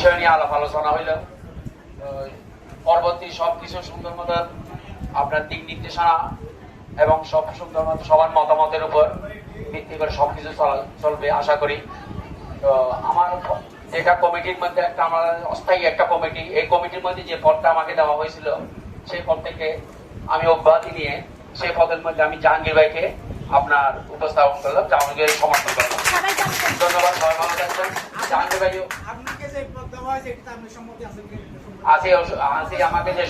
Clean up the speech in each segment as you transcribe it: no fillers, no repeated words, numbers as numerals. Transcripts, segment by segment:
বিষয় নিয়ে আলাপ আলোচনা হইল। পরবর্তী সবকিছু সুন্দর মতো আপনার দিক নির্দেশনা এবং সব সুন্দর মতো সবার মতামতের উপর ভিত্তি করে সবকিছু চলবে আশা করি। তো আমার দেখা কমিটির মধ্যে একটা আমার অস্থায়ী একটা কমিটি, এই কমিটির মধ্যে যে পদটা আমাকে দেওয়া হয়েছিল সেই পদ থেকে আমি অব্যাহতি নিয়ে সেই পদের মধ্যে আমি জাহাঙ্গীর ভাইকে আপনার উপস্থাপন করলাম, জাহাঙ্গীর সমর্থন করলাম। ধন্যবাদ, সবাই ভালো থাকবেন। জাহাঙ্গীর ভাই আমাকে যে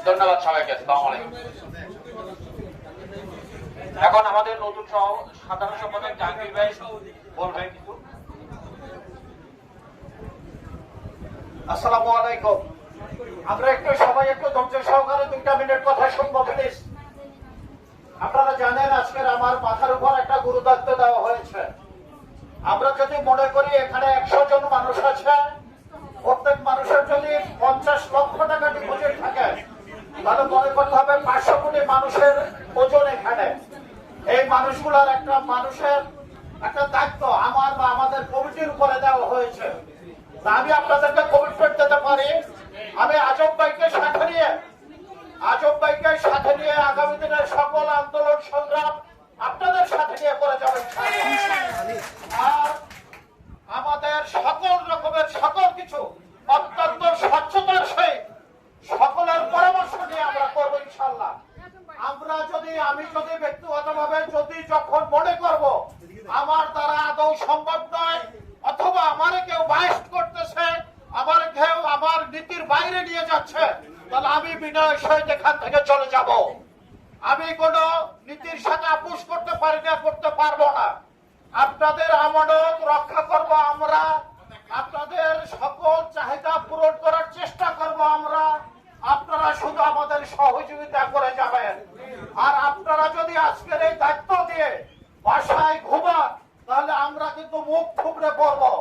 ধন্যবাদ সবাইকে। আসসালামু আলাইকুম। এখন আমাদের নতুন সাধারণ সম্পাদক জাহাঙ্গীর ভাই বলবেন কিছু। আসসালামু আলাইকুম। আমরা একটু সবাই একটু ধৈর্য সহকারে 2 মিনিট কথা শুনবো প্লিজ। আপনারা জানেন আজকের আমার মাথার উপর একটা গুরুদায়িত্ব দেওয়া হয়েছে। আমরা যদি মনে করি এখানে 100 জন মানুষ আছে, প্রত্যেক মানুষের যদি 50 লক্ষ টাকা ডিপোজিট থাকে, তাহলে মনে করতে হবে 500 কোটি মানুষের ওজন এখানে। এই মানুষগুলোর একটা মানুষের একটা দায়িত্ব আমার বা আমাদের কমিটির উপরে দেওয়া হয়েছে। আমি আপনাদেরকে কমিটমেন্ট দিতে পারি, আমি আজব ভাইকে সাথে নিয়ে আগামী দিনের সকল আন্দোলন সংগ্রাম আপনাদের সাথে নিয়ে করে যাবেন। আর আমাদের সকল রকমের সকল কিছু অত্যন্ত স্বচ্ছতার সহিত সকলের পরামর্শ নিয়ে আমরা করবো ইনশাল্লাহ। আমি যদি ব্যক্তিগতভাবে যখন মনে করব আমার দ্বারা আদৌ সম্ভব নয়, অথবা আমারে কেউ বায়াস করতেছে, কেউ আমার নীতির বাইরে নিয়ে যাচ্ছে, তাহলে আমি বিনয়ের সহিত এখান থেকে চলে যাব। আমি কোন নীতির সাথে আপোষ করতে পারি না, করতে পারবো না। আপনাদের আমানত রক্ষা করব আমরা, আপনাদের সকল চাহিদা পূরণ করার চেষ্টা করব আমরা। আপনারা শুধু আমাদের সহযোগিতা করে যাবেন। আর আপনারা যদি আজকের এই দায়িত্ব দিয়ে বাসায় ঘুমান, তাহলে আমরা কিন্তু মুখ থুবড়ে পড়বো।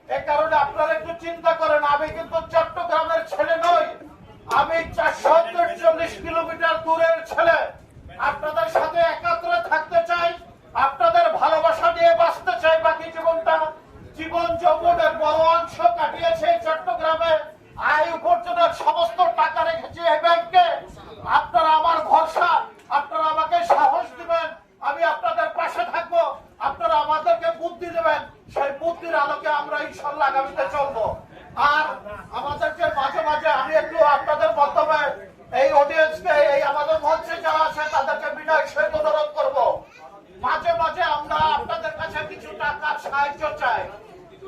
এই কারণে আপনারা একটু চিন্তা করেন, আমি কিন্তু চট্টগ্রামের ছেলে নই, আমি 443 কিলোমিটার দূরের ছেলে। আপনাদের সাথে একাত্রে থাকতে চাই, আপনাদের ভালোবাসা নিয়ে বাঁচতে চাই বাকি জীবনটা। জীবন যৌবনের বড় অংশ কাটিয়েছে চট্টগ্রামে, আয় উপার্জনের সমস্ত টাকা রেখেছি এই ব্যাংকে। আপনারা আমার ভরসা, আপনারা আমাকে সাহস দিবেন, আমি আপনাদের পাশে থাকবো। আপনারা আমাদেরকে বুদ্ধি দেবেন, সেই বুদ্ধির আলোকে আমরা ইনশাল্লাহ আগামীতে চলবো। আর আমাদেরকে মাঝে মাঝে আমি একটু আপনাদের মাধ্যমে এই অডিয়েন্সকে, এই আমাদের মঞ্চে যারা আছে তাদেরকে বিনয়ের সহিত অনুরোধ করবো, মাঝে মাঝে আমরা আপনাদের কাছে কিছু টাকার সাহায্য চাই।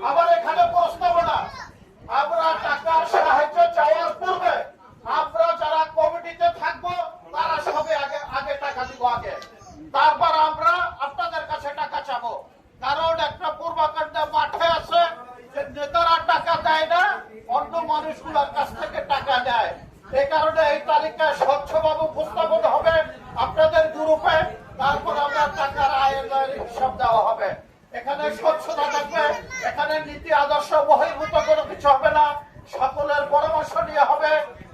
আবার এখানে প্রস্তাবনা, আমরা টাকার সাহায্য চাওয়ার পূর্বে আমরা যারা কমিটিতে থাকবো তারা সবে আগে টাকা দিব, আগে তারপর আমরা আপনাদের কাছে টাকা চাবো। কারণ একটা পূর্বাকাণ্ডে মাঠে আছে যে নেতারা টাকা দেয় না, অন্য মানুষগুলোর কাছ থেকে টাকা দেয়। এই কারণে এই তালিকায় স্বচ্ছভাবে উপস্থাপন হবে আপনাদের গ্রুপে, তারপর আমরা টাকার আয়ের হিসাব দেওয়া হবে। এখানে স্বচ্ছতা থাকবে, এখানে নীতি আদর্শ বহির্ভূত কোনো কিছু হবে না, সকলের পরামর্শ নিয়ে হবে।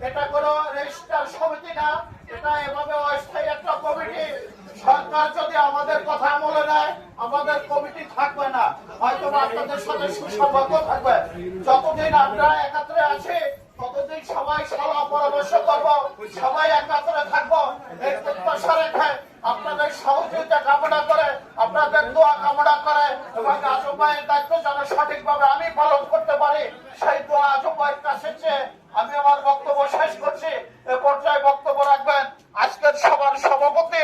এটা কোনো রেজিস্টার সমিতি না, এটা এভাবে অস্থায়ী একটা কমিটি। সরকার যদি আমাদের কথা আমলে নেয়, আমাদের কমিটি থাকবে না, হয়তো আপনাদের সাথে সুসম্পর্ক থাকবে। যতদিন আমরা একাত্রে আছি ততদিন সবাই সলা পরামর্শ করবো, সবাই একাত্রে থাকবো। এই প্রত্যাশা রেখে আপনাদের সহযোগিতা কামনা করে, আপনাদের দোয়া কামনা করে এবং আজব ভাইয়ের দায়িত্ব যেন সঠিকভাবে আমি পালন করতে পারি, সেই দোয়া আজব ভাইয়ের কাছে চেয়ে আমি আমার বক্তব্য শেষ করছি। এ পর্যায়ে বক্তব্য রাখবেন আজকের সভার সভাপতি